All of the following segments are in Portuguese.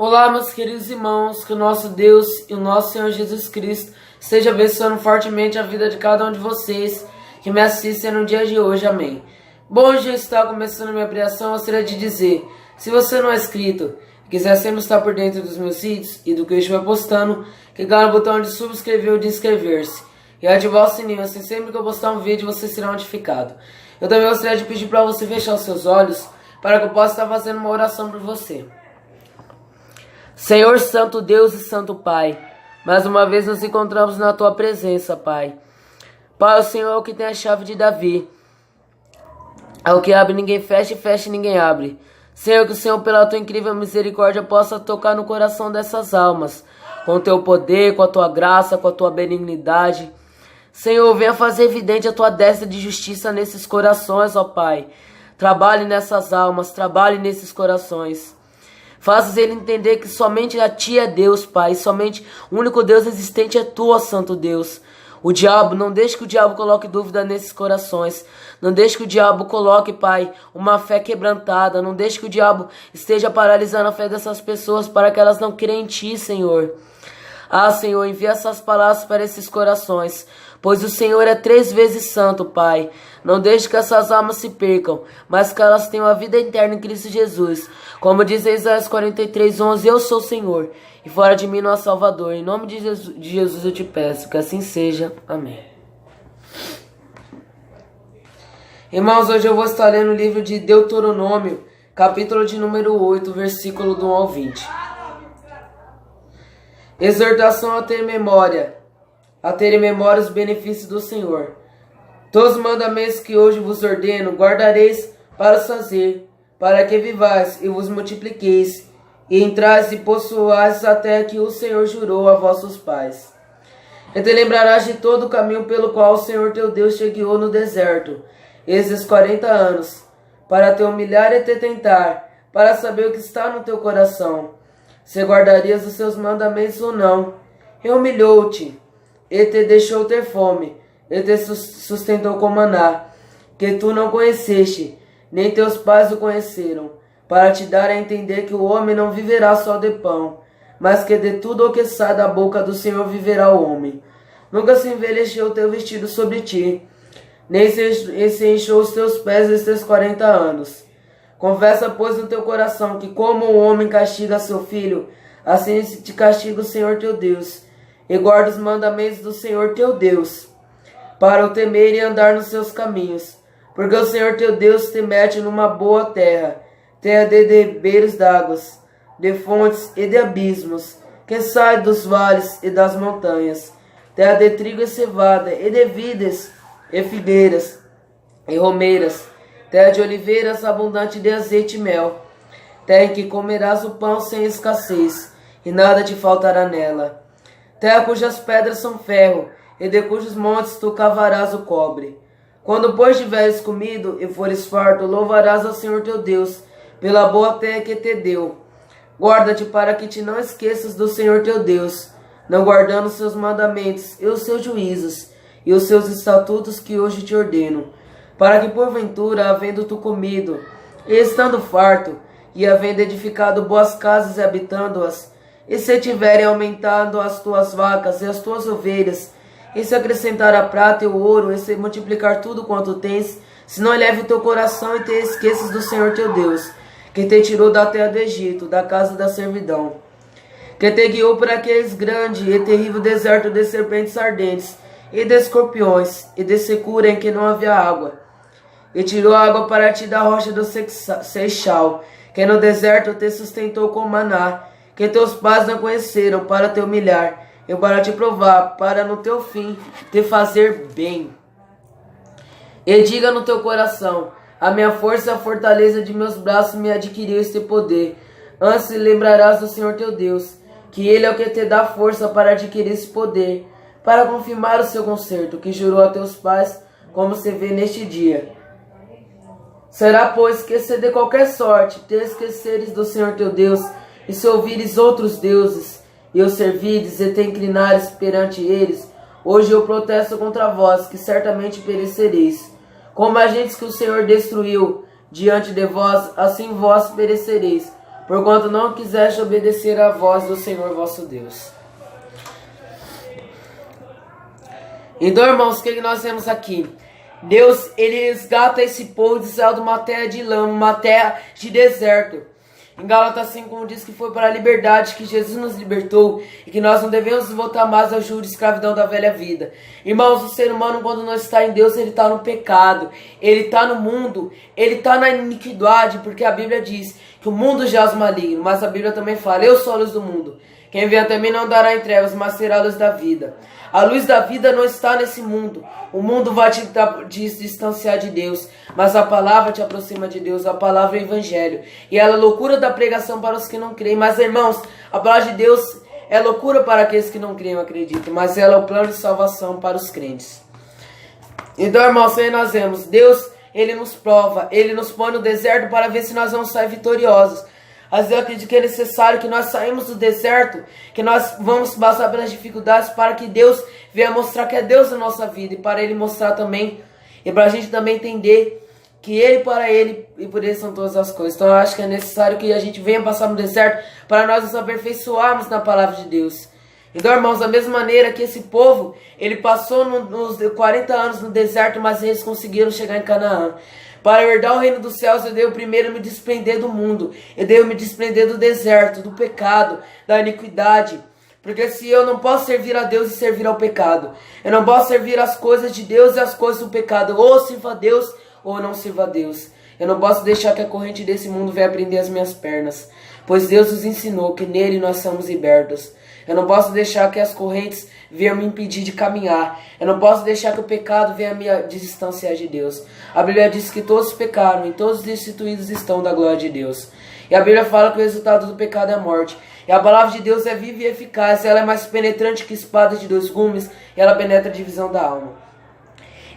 Olá, meus queridos irmãos, que o nosso Deus e o nosso Senhor Jesus Cristo esteja abençoando fortemente a vida de cada um de vocês que me assistem no dia de hoje, amém. Bom, já está começando minha pregação, eu gostaria de dizer, se você não é inscrito e quiser sempre estar por dentro dos meus vídeos e do que eu estiver postando, clicar no botão de subscrever ou de inscrever-se e ativar o sininho, assim sempre que eu postar um vídeo você será notificado. Eu também gostaria de pedir para você fechar os seus olhos para que eu possa estar fazendo uma oração por você. Senhor Santo Deus e Santo Pai, mais uma vez nos encontramos na Tua presença, Pai. Pai, o Senhor é o que tem a chave de Davi. É o que abre ninguém fecha e fecha ninguém abre. Senhor, que o Senhor pela Tua incrível misericórdia possa tocar no coração dessas almas, com o Teu poder, com a Tua graça, com a Tua benignidade. Senhor, venha fazer evidente a Tua destra de justiça nesses corações, ó Pai. Trabalhe nessas almas, trabalhe nesses corações. Faças ele entender que somente a Ti é Deus, Pai. Somente o único Deus existente é Tu, ó Santo Deus. O diabo, não deixe que o diabo coloque dúvida nesses corações. Não deixe que o diabo coloque, Pai, uma fé quebrantada. Não deixe que o diabo esteja paralisando a fé dessas pessoas para que elas não creiam em Ti, Senhor. Ah, Senhor, envia essas palavras para esses corações, pois o Senhor é 3 vezes santo, Pai. Não deixe que essas almas se percam, mas que elas tenham a vida eterna em Cristo Jesus. Como diz Isaías 43:11, eu sou o Senhor, e fora de mim não há Salvador. Em nome de Jesus eu te peço, que assim seja. Amém. Irmãos, hoje eu vou estar lendo o livro de Deuteronômio, capítulo de número 8, versículo do 1 ao 20. Exortação a ter em memória os benefícios do Senhor. Todos os mandamentos que hoje vos ordeno, guardareis para os fazer, para que vivais e vos multipliqueis, e entrais e possuais até que o Senhor jurou a vossos pais. E te lembrarás de todo o caminho pelo qual o Senhor teu Deus te guiou no deserto, esses 40 anos, para te humilhar e te tentar, para saber o que está no teu coração, se guardarias os seus mandamentos ou não. E humilhou-te, e te deixou ter fome, e te sustentou com maná, que tu não conheceste, nem teus pais o conheceram, para te dar a entender que o homem não viverá só de pão, mas que de tudo o que sai da boca do Senhor viverá o homem. Nunca se envelheceu o teu vestido sobre ti, nem se encheu os teus pés estes 40 anos. Confessa, pois, no teu coração que como o homem castiga seu filho, assim te castiga o Senhor teu Deus, e guarda os mandamentos do Senhor teu Deus, para o temer e andar nos seus caminhos. Porque o Senhor teu Deus te mete numa boa terra, terra de ribeiros d'águas, de fontes e de abismos, que sai dos vales e das montanhas, terra de trigo e cevada, e de vides, e figueiras, e romeiras, terra de oliveiras abundante de azeite e mel, terra em que comerás o pão sem escassez, e nada te faltará nela. Terra cujas pedras são ferro, e de cujos montes tu cavarás o cobre. Quando, pois, tiveres comido e fores farto, louvarás ao Senhor teu Deus, pela boa terra que te deu. Guarda-te para que te não esqueças do Senhor teu Deus, não guardando os seus mandamentos e os seus juízos, e os seus estatutos que hoje te ordeno, para que, porventura, havendo tu comido, e estando farto, e havendo edificado boas casas e habitando-as, e se tiverem aumentado as tuas vacas e as tuas ovelhas, e se acrescentar a prata e o ouro, e se multiplicar tudo quanto tens, se não eleve o teu coração e te esqueças do Senhor teu Deus, que te tirou da terra do Egito, da casa da servidão, que te guiou por aqueles grande e terrível deserto de serpentes ardentes, e de escorpiões, e de secura em que não havia água, e tirou água para ti da rocha do Seixal, que no deserto te sustentou com maná, que teus pais não conheceram, para te humilhar, e para te provar, para no teu fim te fazer bem. E diga no teu coração, a minha força e a fortaleza de meus braços me adquiriu este poder. Antes lembrarás do Senhor teu Deus, que Ele é o que te dá força para adquirir esse poder, para confirmar o seu concerto, que jurou a teus pais, como se vê neste dia. Será, pois, que se de qualquer sorte te esqueceres do Senhor teu Deus, e se ouvires outros deuses, e os servides e te inclinares perante eles, hoje eu protesto contra vós, que certamente perecereis. Como agentes que o Senhor destruiu diante de vós, assim vós perecereis, porquanto não quiseste obedecer à voz do Senhor vosso Deus. Então, irmãos, o que nós temos aqui? Deus, ele resgata esse povo de Israel de uma terra de lama, uma terra de deserto. Em Gálatas 5 diz que foi para a liberdade que Jesus nos libertou e que nós não devemos voltar mais ao jugo de escravidão da velha vida. Irmãos, o ser humano, quando não está em Deus, ele está no pecado, ele está no mundo, ele está na iniquidade, porque a Bíblia diz que o mundo jaz maligno, mas a Bíblia também fala: eu sou a luz do mundo. Quem vem até mim não dará em trevas, mas será a luz da vida. A luz da vida não está nesse mundo. O mundo vai te distanciar de Deus, mas a palavra te aproxima de Deus. A palavra é o evangelho. E ela é loucura da pregação para os que não creem. Mas, irmãos, a palavra de Deus é loucura para aqueles que não creem, acreditam. Mas ela é o plano de salvação para os crentes. Então, irmãos, aí nós vemos Deus, ele nos prova, ele nos põe no deserto para ver se nós vamos sair vitoriosos. Às vezes eu acredito que é necessário que nós saímos do deserto, que nós vamos passar pelas dificuldades para que Deus venha mostrar que é Deus na nossa vida. E para Ele mostrar também, e para a gente também entender que Ele, para Ele e por Ele são todas as coisas. Então eu acho que é necessário que a gente venha passar no deserto para nós nos aperfeiçoarmos na palavra de Deus. Então, irmãos, da mesma maneira que esse povo, ele passou nos 40 anos no deserto, mas eles conseguiram chegar em Canaã. Para herdar o reino dos céus, eu devo primeiro me desprender do mundo. Eu devo me desprender do deserto, do pecado, da iniquidade. Porque se eu não posso servir a Deus e servir ao pecado, eu não posso servir as coisas de Deus e as coisas do pecado. Ou sirva a Deus, ou não sirva a Deus. Eu não posso deixar que a corrente desse mundo venha prender as minhas pernas, pois Deus nos ensinou que nele nós somos libertos. Eu não posso deixar que as correntes venham me impedir de caminhar. Eu não posso deixar que o pecado venha me distanciar de Deus. A Bíblia diz que todos pecaram e todos destituídos estão da glória de Deus. E a Bíblia fala que o resultado do pecado é a morte. E a palavra de Deus é viva e eficaz. Ela é mais penetrante que espada de dois gumes. E ela penetra a divisão da alma.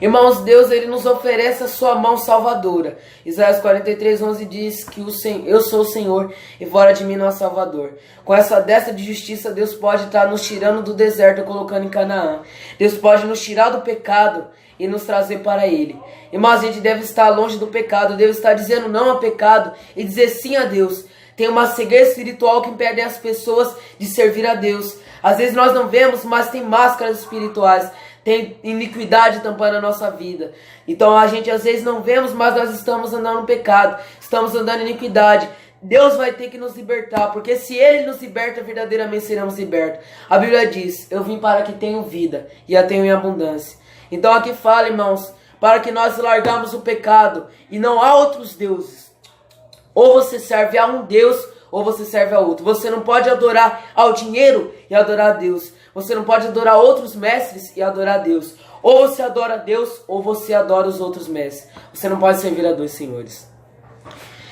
Irmãos, Deus, ele nos oferece a sua mão salvadora. Isaías 43:11 diz que eu sou o Senhor e fora de mim não há salvador. Com essa destra de justiça, Deus pode estar nos tirando do deserto e colocando em Canaã. Deus pode nos tirar do pecado e nos trazer para Ele. Irmãos, a gente deve estar longe do pecado, deve estar dizendo não ao pecado e dizer sim a Deus. Tem uma cegueira espiritual que impede as pessoas de servir a Deus. Às vezes nós não vemos, mas tem máscaras espirituais. Tem iniquidade tampando a nossa vida. Então a gente às vezes não vemos, mas nós estamos andando no pecado. Estamos andando em iniquidade. Deus vai ter que nos libertar, porque se Ele nos liberta, verdadeiramente seremos libertos. A Bíblia diz: eu vim para que tenham vida e a tenham em abundância. Então aqui fala, irmãos, para que nós largamos o pecado e não há outros deuses. Ou você serve a um Deus, ou você serve a outro. Você não pode adorar ao dinheiro e adorar a Deus. Você não pode adorar outros mestres e adorar a Deus. Ou você adora a Deus, ou você adora os outros mestres. Você não pode servir a dois senhores.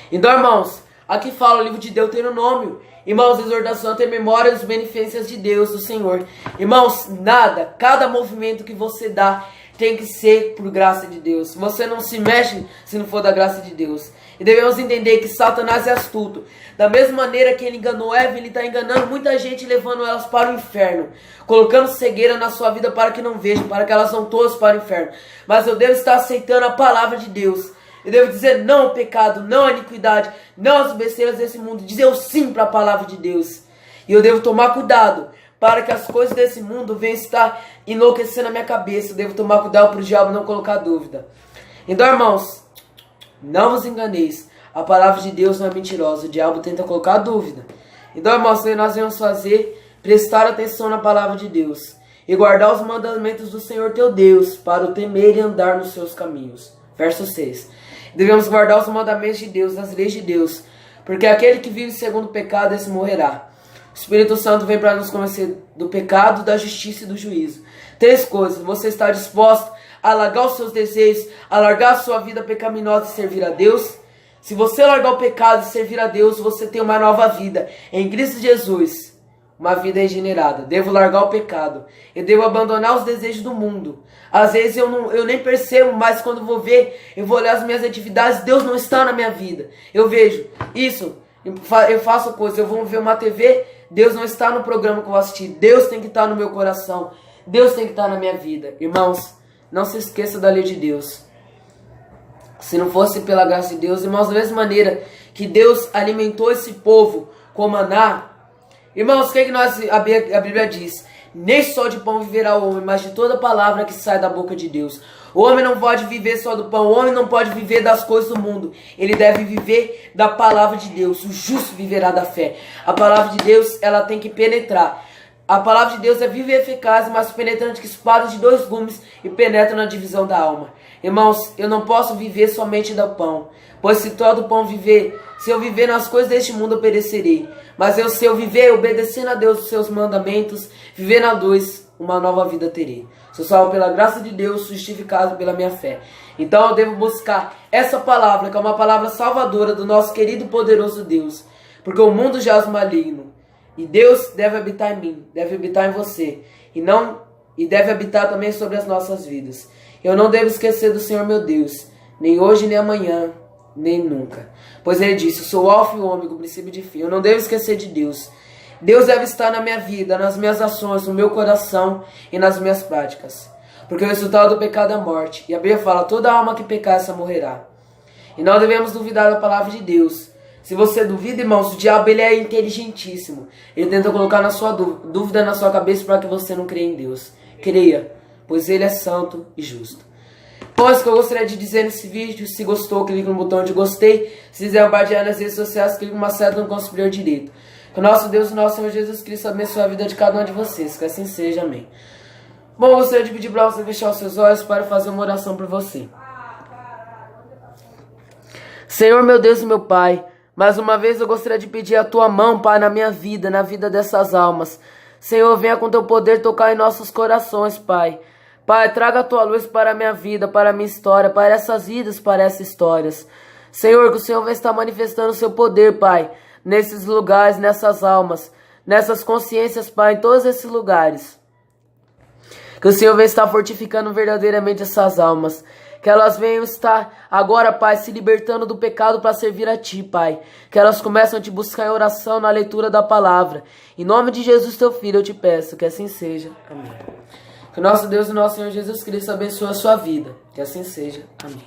Então, irmãos, aqui fala o livro de Deuteronômio. Irmãos, exortação tem memória dos benefícios de Deus, do Senhor. Irmãos, nada, cada movimento que você dá tem que ser por graça de Deus. Você não se mexe se não for da graça de Deus. E devemos entender que Satanás é astuto. Da mesma maneira que ele enganou Eva, ele está enganando muita gente, levando elas para o inferno, colocando cegueira na sua vida para que não vejam, para que elas não todas para o inferno. Mas eu devo estar aceitando a palavra de Deus. Eu devo dizer não ao pecado, não à iniquidade, não às besteiras desse mundo. Dizer o sim para a palavra de Deus. E eu devo tomar cuidado para que as coisas desse mundo venham estar enlouquecendo a minha cabeça. Eu devo tomar cuidado para o diabo não colocar dúvida. Então, irmãos, não vos enganeis. A palavra de Deus não é mentirosa. O diabo tenta colocar dúvida. Então, irmãos, o que nós vamos fazer? Prestar atenção na palavra de Deus. E guardar os mandamentos do Senhor teu Deus, para o temer e andar nos seus caminhos. Verso 6. Devemos guardar os mandamentos de Deus, as leis de Deus. Porque aquele que vive segundo o pecado, esse morrerá. O Espírito Santo vem para nos convencer do pecado, da justiça e do juízo. 3 coisas. Você está disposto a largar os seus desejos, a largar a sua vida pecaminosa e servir a Deus? Se você largar o pecado e servir a Deus, você tem uma nova vida em Cristo Jesus, uma vida regenerada. Devo largar o pecado, eu devo abandonar os desejos do mundo. Às vezes eu nem percebo, mas quando vou ver, eu vou olhar as minhas atividades, Deus não está na minha vida. Eu vejo isso, eu faço coisas, eu vou ver uma TV, Deus não está no programa que eu vou assistir. Deus tem que estar no meu coração, Deus tem que estar na minha vida. Irmãos, não se esqueça da lei de Deus. Se não fosse pela graça de Deus, irmãos, da mesma maneira que Deus alimentou esse povo com maná. Irmãos, o que a Bíblia diz? Nem só de pão viverá o homem, mas de toda palavra que sai da boca de Deus. O homem não pode viver só do pão, o homem não pode viver das coisas do mundo. Ele deve viver da palavra de Deus. O justo viverá da fé. A palavra de Deus, ela tem que penetrar. A palavra de Deus é viva e eficaz, mas penetrante que espada de 2 gumes e penetra na divisão da alma. Irmãos, eu não posso viver somente do pão, pois se todo pão viver, se eu viver nas coisas deste mundo eu perecerei. Mas se eu viver obedecendo a Deus os seus mandamentos, viver na luz, uma nova vida terei. Sou salvo pela graça de Deus, justificado pela minha fé. Então eu devo buscar essa palavra, que é uma palavra salvadora do nosso querido e poderoso Deus. Porque o mundo jaz maligno. E Deus deve habitar em mim, deve habitar em você. E deve habitar também sobre as nossas vidas. Eu não devo esquecer do Senhor meu Deus, nem hoje, nem amanhã, nem nunca. Pois ele disse, eu sou o alfa e o ômega, o princípio de fim. Eu não devo esquecer de Deus. Deus deve estar na minha vida, nas minhas ações, no meu coração e nas minhas práticas. Porque o resultado do pecado é a morte. E a Bíblia fala, toda alma que pecar, essa morrerá. E não devemos duvidar da palavra de Deus. Se você duvida, irmãos, o diabo ele é inteligentíssimo. Ele tenta colocar na sua dúvida na sua cabeça para que você não creia em Deus. Creia, pois ele é santo e justo. Então, isso que eu gostaria de dizer nesse vídeo. Se gostou, clique no botão de gostei. Se quiser compartilhar nas redes sociais, clique numa seta no canto superior direito. Que o nosso Deus e o nosso Senhor Jesus Cristo abençoe a vida de cada um de vocês. Que assim seja, amém. Bom, eu gostaria de pedir para você fechar os seus olhos para fazer uma oração por você. Senhor, meu Deus e meu Pai, mais uma vez eu gostaria de pedir a Tua mão, Pai, na minha vida, na vida dessas almas. Senhor, venha com Teu poder tocar em nossos corações, Pai. Pai, traga a Tua luz para a minha vida, para a minha história, para essas vidas, para essas histórias. Senhor, que o Senhor venha estar manifestando o Seu poder, Pai, nesses lugares, nessas almas, nessas consciências, Pai, em todos esses lugares. Que o Senhor venha estar fortificando verdadeiramente essas almas. Que elas venham estar agora, Pai, se libertando do pecado para servir a Ti, Pai. Que elas começam a Te buscar em oração, na leitura da palavra. Em nome de Jesus, Teu Filho, eu Te peço, que assim seja. Amém. Que o nosso Deus e o nosso Senhor Jesus Cristo abençoe a sua vida. Que assim seja. Amém.